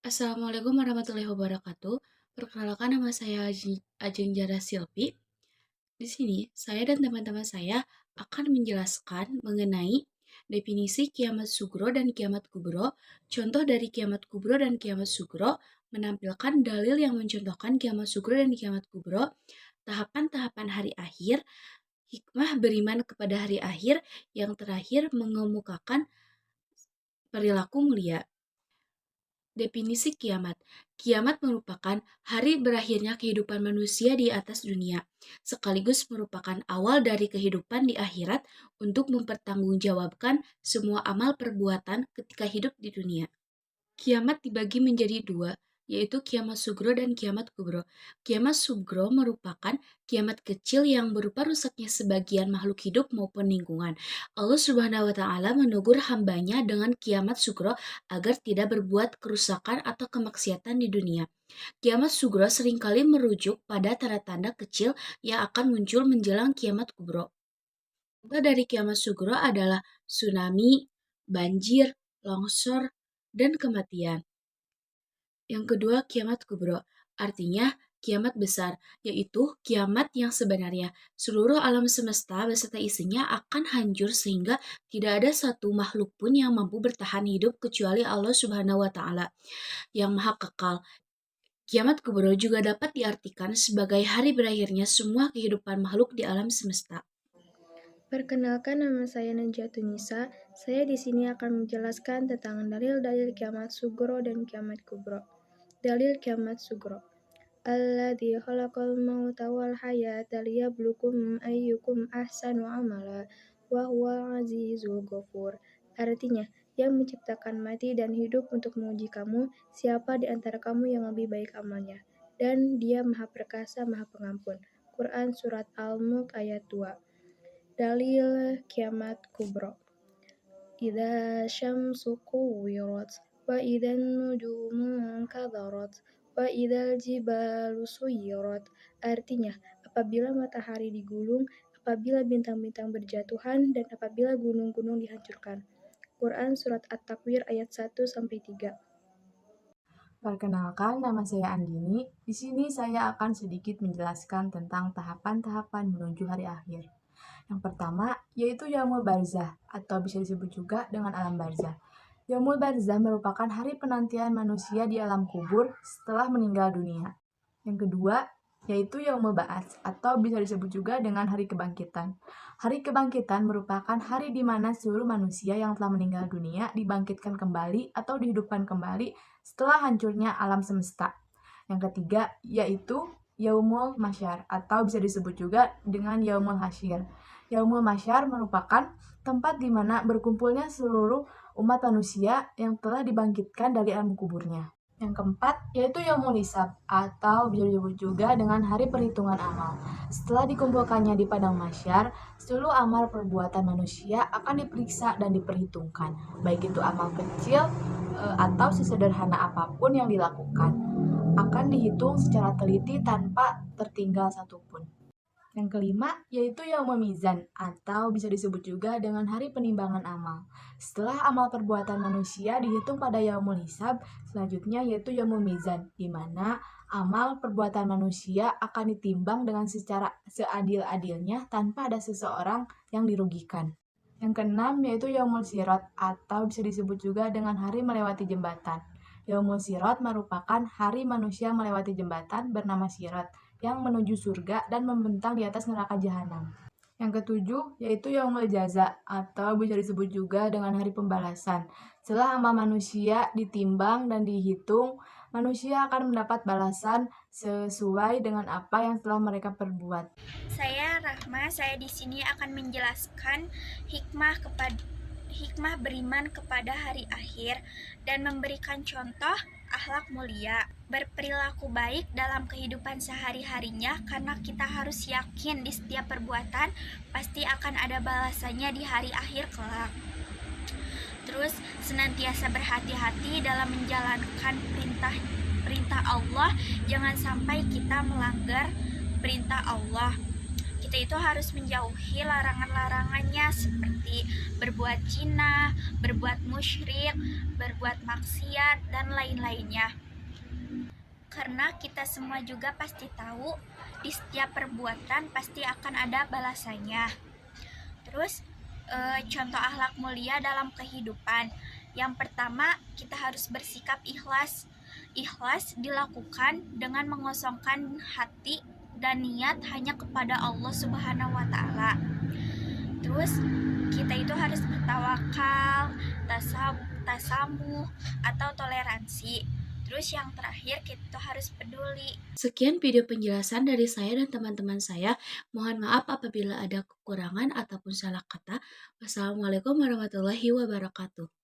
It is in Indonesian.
Assalamualaikum warahmatullahi wabarakatuh. Perkenalkan nama saya Ajeng Jara Silvi. Di sini saya dan teman-teman saya akan menjelaskan mengenai definisi kiamat sugro dan kiamat kubro, contoh dari kiamat kubro dan kiamat sugro, menampilkan dalil yang mencontohkan kiamat sugro dan kiamat kubro, tahapan-tahapan hari akhir, hikmah beriman kepada hari akhir, yang terakhir mengemukakan perilaku mulia. Definisi kiamat. Kiamat merupakan hari berakhirnya kehidupan manusia di atas dunia, sekaligus merupakan awal dari kehidupan di akhirat untuk mempertanggungjawabkan semua amal perbuatan ketika hidup di dunia. Kiamat dibagi menjadi dua, yaitu kiamat sugro dan kiamat kubro. Kiamat sugro merupakan kiamat kecil yang berupa rusaknya sebagian makhluk hidup maupun lingkungan. Allah Subhanahu wa Ta'ala menegur hambanya dengan kiamat sugro agar tidak berbuat kerusakan atau kemaksiatan di dunia. Kiamat sugro seringkali merujuk pada tanda-tanda kecil yang akan muncul menjelang kiamat kubro. Contoh dari kiamat sugro adalah tsunami, banjir, longsor, dan kematian. Yang kedua, kiamat kubro, artinya kiamat besar, yaitu kiamat yang sebenarnya. Seluruh alam semesta beserta isinya akan hancur sehingga tidak ada satu makhluk pun yang mampu bertahan hidup kecuali Allah Subhanahu wa Ta'ala yang Maha Kekal. Kiamat kubro juga dapat diartikan sebagai hari berakhirnya semua kehidupan makhluk di alam semesta. Perkenalkan, nama saya Najatun Nisa. Saya di sini akan menjelaskan tentang dalil-dalil kiamat sugro dan kiamat kubro. Dalil kiamat sugro. Alladzi khalaqal mauta wal hayata liyabluwakum ayyukum ahsanu amala wa huwal azizul ghafur. Artinya, yang menciptakan mati dan hidup untuk menguji kamu, siapa di antara kamu yang lebih baik amalnya. Dan Dia Maha Perkasa, Maha Pengampun. Quran Surat Al-Mulk ayat 2. Dalil kiamat kubro. Idza syamsu kuwirat wa idzan nujumu kadarat wa idzal jibalu suyirat. Artinya, apabila matahari digulung, apabila bintang-bintang berjatuhan, dan apabila gunung-gunung dihancurkan. Quran Surat At-Takwir ayat 1-3. Perkenalkan, nama saya Andini. Di sini saya akan sedikit menjelaskan tentang tahapan-tahapan menuju hari akhir. Yang pertama, yaitu Yaumul Barzah, atau bisa disebut juga dengan alam barzah. Yaumul Barzah merupakan hari penantian manusia di alam kubur setelah meninggal dunia. Yang kedua, yaitu Yaumul Ba'ats, atau bisa disebut juga dengan hari kebangkitan. Hari kebangkitan merupakan hari di mana seluruh manusia yang telah meninggal dunia dibangkitkan kembali atau dihidupkan kembali setelah hancurnya alam semesta. Yang ketiga, yaitu Yaumul Masyar, atau bisa disebut juga dengan Yaumul Hasyir. Yaumul Masyar merupakan tempat di mana berkumpulnya seluruh umat manusia yang telah dibangkitkan dari alam kuburnya. Yang keempat, yaitu Yaumul Hisab, atau bisa disebut juga dengan hari perhitungan amal. Setelah dikumpulkannya di padang mahsyar, seluruh amal perbuatan manusia akan diperiksa dan diperhitungkan, baik itu amal kecil atau sesederhana apapun yang dilakukan, akan dihitung secara teliti tanpa tertinggal satupun. Yang kelima, yaitu Yaumul Mizan, atau bisa disebut juga dengan hari penimbangan amal. Setelah amal perbuatan manusia dihitung pada Yaumul Hisab, selanjutnya yaitu Yaumul Mizan, di mana amal perbuatan manusia akan ditimbang dengan secara seadil-adilnya tanpa ada seseorang yang dirugikan. Yang keenam, yaitu Yaumul Sirat, atau bisa disebut juga dengan hari melewati jembatan. Yaumul Sirat merupakan hari manusia melewati jembatan bernama Sirat, yang menuju surga dan membentang di atas neraka jahanam. Yang ketujuh, yaitu Yaumul Jaza, atau bisa disebut juga dengan hari pembalasan. Setelah amal manusia ditimbang dan dihitung, manusia akan mendapat balasan sesuai dengan apa yang telah mereka perbuat. Saya Rahma, saya di sini akan menjelaskan hikmah beriman kepada hari akhir dan memberikan contoh akhlak mulia, berperilaku baik dalam kehidupan sehari-harinya, karena kita harus yakin di setiap perbuatan pasti akan ada balasannya di hari akhir kelak. Terus senantiasa berhati-hati dalam menjalankan perintah Allah, jangan sampai kita melanggar perintah Allah. kita itu harus menjauhi larangan-larangannya seperti berbuat zina, berbuat musyrik, berbuat maksiat, dan lain-lainnya. Karena kita semua juga pasti tahu di setiap perbuatan pasti akan ada balasannya. Terus contoh akhlak mulia dalam kehidupan. Yang pertama, kita harus bersikap ikhlas. Ikhlas dilakukan dengan mengosongkan hati dan niat hanya kepada Allah Subhanahu wa taala. Terus kita itu harus bertawakal, tasamuh atau toleransi. Terus yang terakhir kita harus peduli. Sekian video penjelasan dari saya dan teman-teman saya. Mohon maaf apabila ada kekurangan ataupun salah kata. Wassalamualaikum warahmatullahi wabarakatuh.